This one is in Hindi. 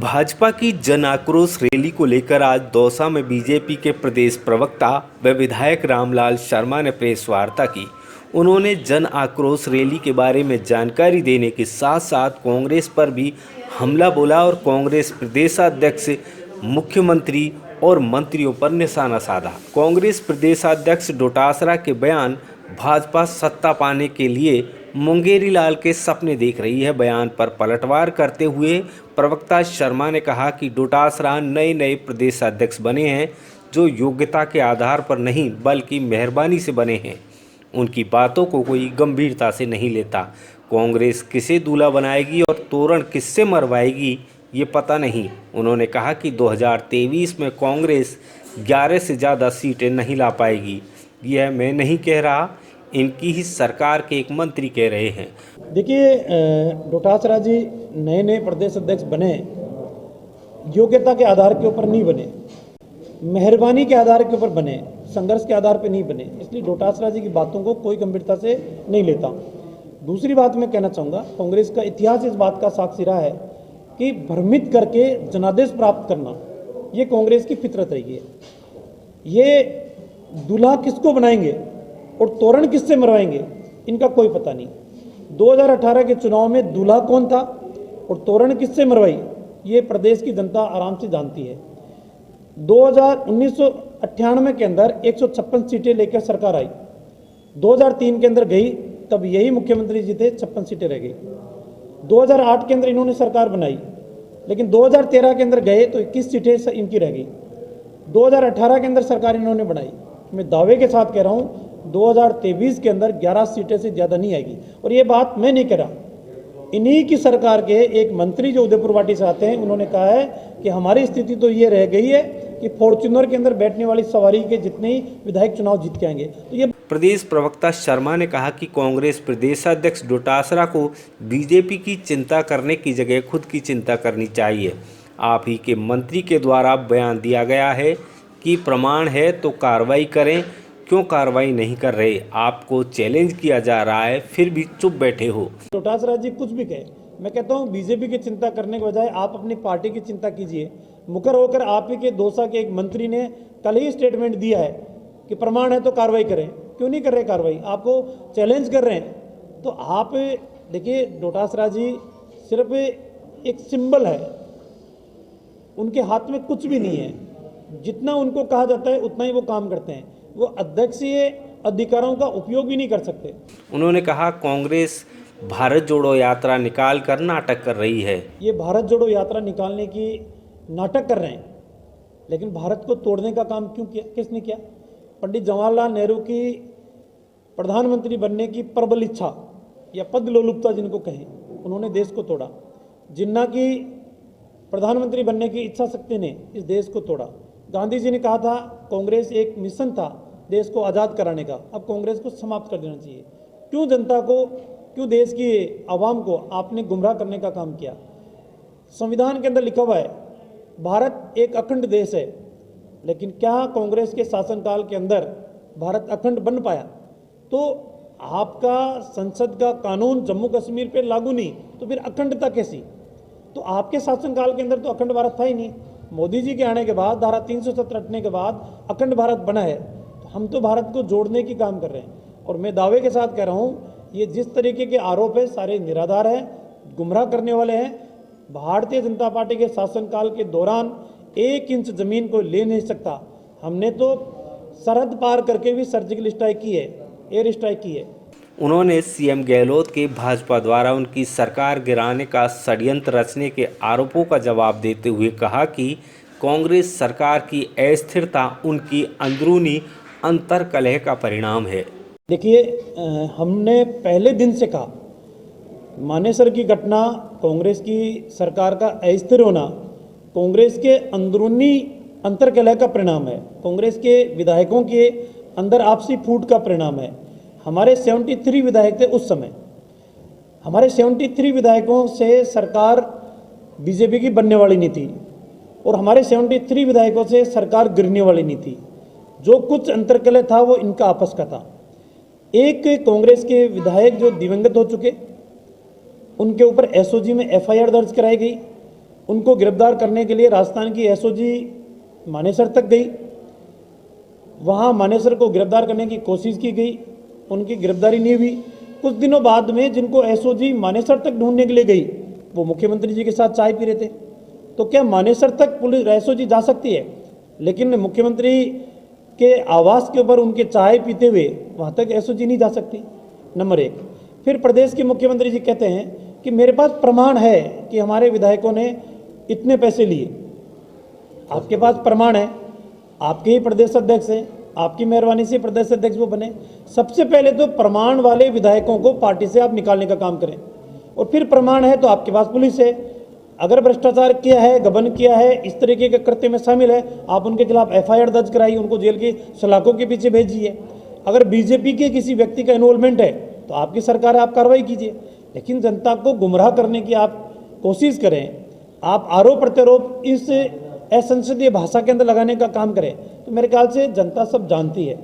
भाजपा की जन आक्रोश रैली को लेकर आज दौसा में बीजेपी के प्रदेश प्रवक्ता व विधायक रामलाल शर्मा ने प्रेस वार्ता की। उन्होंने जन आक्रोश रैली के बारे में जानकारी देने के साथ साथ कांग्रेस पर भी हमला बोला और कांग्रेस प्रदेशाध्यक्ष, मुख्यमंत्री और मंत्रियों पर निशाना साधा। कांग्रेस प्रदेशाध्यक्ष डोटासरा के बयान, भाजपा सत्ता पाने के लिए मुंगेरी लाल के सपने देख रही है, बयान पर पलटवार करते हुए प्रवक्ता शर्मा ने कहा कि डोटासरा नए प्रदेशाध्यक्ष बने हैं जो योग्यता के आधार पर नहीं बल्कि मेहरबानी से बने हैं। उनकी बातों को कोई गंभीरता से नहीं लेता। कांग्रेस किसे दूल्हा बनाएगी और तोरण किससे मरवाएगी ये पता नहीं। उन्होंने कहा कि 2023 में कांग्रेस 11 से ज़्यादा सीटें नहीं ला पाएगी। यह मैं नहीं कह रहा, इनकी ही सरकार के एक मंत्री कह रहे हैं। देखिए, डोटासरा जी नए प्रदेश अध्यक्ष बने, योग्यता के आधार के ऊपर नहीं बने, मेहरबानी के आधार के ऊपर बने, संघर्ष के आधार पर नहीं बने। इसलिए डोटासरा जी की बातों को कोई गंभीरता से नहीं लेता। दूसरी बात मैं कहना चाहूँगा, कांग्रेस का इतिहास इस बात का साक्षी रहा है कि भ्रमित करके जनादेश प्राप्त करना ये कांग्रेस की फितरत रही है। ये दूल्हा किसको बनाएंगे और तोरण किससे मरवाएंगे इनका कोई पता नहीं। 2018 के चुनाव में दूल्हा कौन था और तोरण किससे मरवाई ये प्रदेश की जनता आराम से जानती है। 1998 के अंदर 156 सीटें लेकर सरकार आई, 2003 के अंदर गई, तब यही मुख्यमंत्री जी थे, 56 सीटें रह गई। 2008 के अंदर इन्होंने सरकार बनाई, लेकिन 2013 के अंदर गए तो 21 सीटें इनकी रह गई। 2018 के अंदर सरकार इन्होंने बनाई। मैं दावे के साथ कह रहा हूँ 2023 के अंदर 11 सीटें से ज़्यादा नहीं आएगी। और ये बात मैं नहीं कह रहा, इन्हीं की सरकार के एक मंत्री जो उदयपुर वाटी से आते हैं, उन्होंने कहा है कि हमारी स्थिति तो ये रह गई है कि फॉर्च्यूनर के अंदर बैठने वाली सवारी के जितने ही विधायक चुनाव जीत के आएंगे। तो ये प्रदेश प्रवक्ता शर्मा ने कहा कि कांग्रेस प्रदेशाध्यक्ष डोटासरा को बीजेपी की चिंता करने की जगह खुद की चिंता करनी चाहिए। आप ही के मंत्री के द्वारा बयान दिया गया है कि प्रमाण है तो कार्रवाई करें, क्यों कार्रवाई नहीं कर रहे? आपको चैलेंज किया जा रहा है, फिर भी चुप बैठे हो। डोटासरा जी कुछ भी कहे, मैं कहता हूँ बीजेपी की चिंता करने के बजाय आप अपनी पार्टी की चिंता कीजिए। मुकर होकर आप ही के दौसा के एक मंत्री ने कल ही स्टेटमेंट दिया है कि प्रमाण है तो कार्रवाई करें। क्यों नहीं कर रहे कार्रवाई? आपको चैलेंज कर रहे हैं। तो आप देखिए, डोटासरा जी सिर्फ एक सिंबल है, उनके हाथ में कुछ भी नहीं है। जितना उनको कहा जाता है उतना ही वो काम करते हैं। वो अध्यक्षीय अधिकारों का उपयोग भी नहीं कर सकते। उन्होंने कहा कांग्रेस भारत जोड़ो यात्रा निकाल कर नाटक कर रही है। ये भारत जोड़ो यात्रा निकालने की नाटक कर रहे हैं, लेकिन भारत को तोड़ने का काम क्यों किया? किसने किया? पंडित जवाहरलाल नेहरू की प्रधानमंत्री बनने की प्रबल इच्छा या पद लोलुपता जिनको कहें, उन्होंने देश को तोड़ा। जिन्ना की प्रधानमंत्री बनने की इच्छा शक्ति ने इस देश को तोड़ा। गांधी जी ने कहा था कांग्रेस एक मिशन था देश को आज़ाद कराने का, अब कांग्रेस को समाप्त कर देना चाहिए। क्यों जनता को, क्यों देश की आवाम को आपने गुमराह करने का काम किया? संविधान के अंदर लिखा हुआ है भारत एक अखंड देश है, लेकिन क्या कांग्रेस के शासनकाल के अंदर भारत अखंड बन पाया? तो आपका संसद का कानून जम्मू कश्मीर पे लागू नहीं, तो फिर अखंडता कैसी? तो आपके शासनकाल के अंदर तो अखंड भारत था ही नहीं। मोदी जी के आने के बाद, धारा 370 हटने के बाद अखंड भारत बना है। तो हम तो भारत को जोड़ने की काम कर रहे हैं। और मैं दावे के साथ कह रहा हूँ, ये जिस तरीके के आरोप है सारे निराधार हैं, गुमराह करने वाले हैं। भारतीय जनता पार्टी के शासनकाल के दौरान 1 इंच जमीन को ले नहीं सकता। हमने तो सरहद पार करके भी सर्जिकल स्ट्राइक की है, एयर स्ट्राइक की है। उन्होंने सीएम गहलोत के भाजपा द्वारा उनकी सरकार गिराने का षड्यंत्र रचने के आरोपों का जवाब देते हुए कहा कि कांग्रेस सरकार की अस्थिरता उनकी अंदरूनी अंतर्कलह का परिणाम है। देखिए, हमने पहले दिन से कहा, मानेसर की घटना कांग्रेस की सरकार का अस्थिर होना कांग्रेस के अंदरूनी अंतर्कलह का परिणाम है, कांग्रेस के विधायकों के अंदर आपसी फूट का परिणाम है। हमारे 73 विधायक थे उस समय, हमारे 73 विधायकों से सरकार बीजेपी की बनने वाली नहीं थी और हमारे 73 विधायकों से सरकार गिरने वाली नहीं थी। जो कुछ अंतर्कलह था वो इनका आपस का था। एक कांग्रेस के विधायक जो दिवंगत हो चुके, उनके ऊपर एसओजी में एफआईआर दर्ज कराई गई। उनको गिरफ्तार करने के लिए राजस्थान की एसओजी मानेसर तक गई। वहाँ मानेसर को गिरफ्तार करने की कोशिश की गई, उनकी गिरफ्तारी नहीं हुई। कुछ दिनों बाद में जिनको एसओजी मानेसर तक ढूंढने के लिए गई, वो मुख्यमंत्री जी के साथ चाय पी रहे थे। तो क्या मानेसर तक पुलिस एसओजी जा सकती है, लेकिन मुख्यमंत्री के आवास के ऊपर उनके चाय पीते हुए वहाँ तक एसओजी नहीं जा सकती? नंबर एक। फिर प्रदेश के मुख्यमंत्री जी कहते हैं कि मेरे पास प्रमाण है कि हमारे विधायकों ने इतने पैसे लिए। आपके पास प्रमाण है, आपके ही प्रदेश अध्यक्ष हैं, आपकी मेहरबानी से प्रदेश अध्यक्ष वो बने। सबसे पहले तो प्रमाण वाले विधायकों को पार्टी से आप निकालने का काम करें, और फिर प्रमाण है तो आपके पास पुलिस है। अगर भ्रष्टाचार किया है, गबन किया है, इस तरीके के कृत्य में शामिल है, आप उनके खिलाफ एफआईआर दर्ज कराइए, उनको जेल की सलाखों के पीछे भेजिए। अगर बीजेपी के किसी व्यक्ति का इन्वॉल्वमेंट है तो आपकी सरकार है, आप कार्रवाई कीजिए। लेकिन जनता को गुमराह करने की आप कोशिश करें, आप आरोप प्रत्यारोप इस असंसदीय भाषा के अंदर लगाने का काम करें, तो मेरे ख्याल से जनता सब जानती है।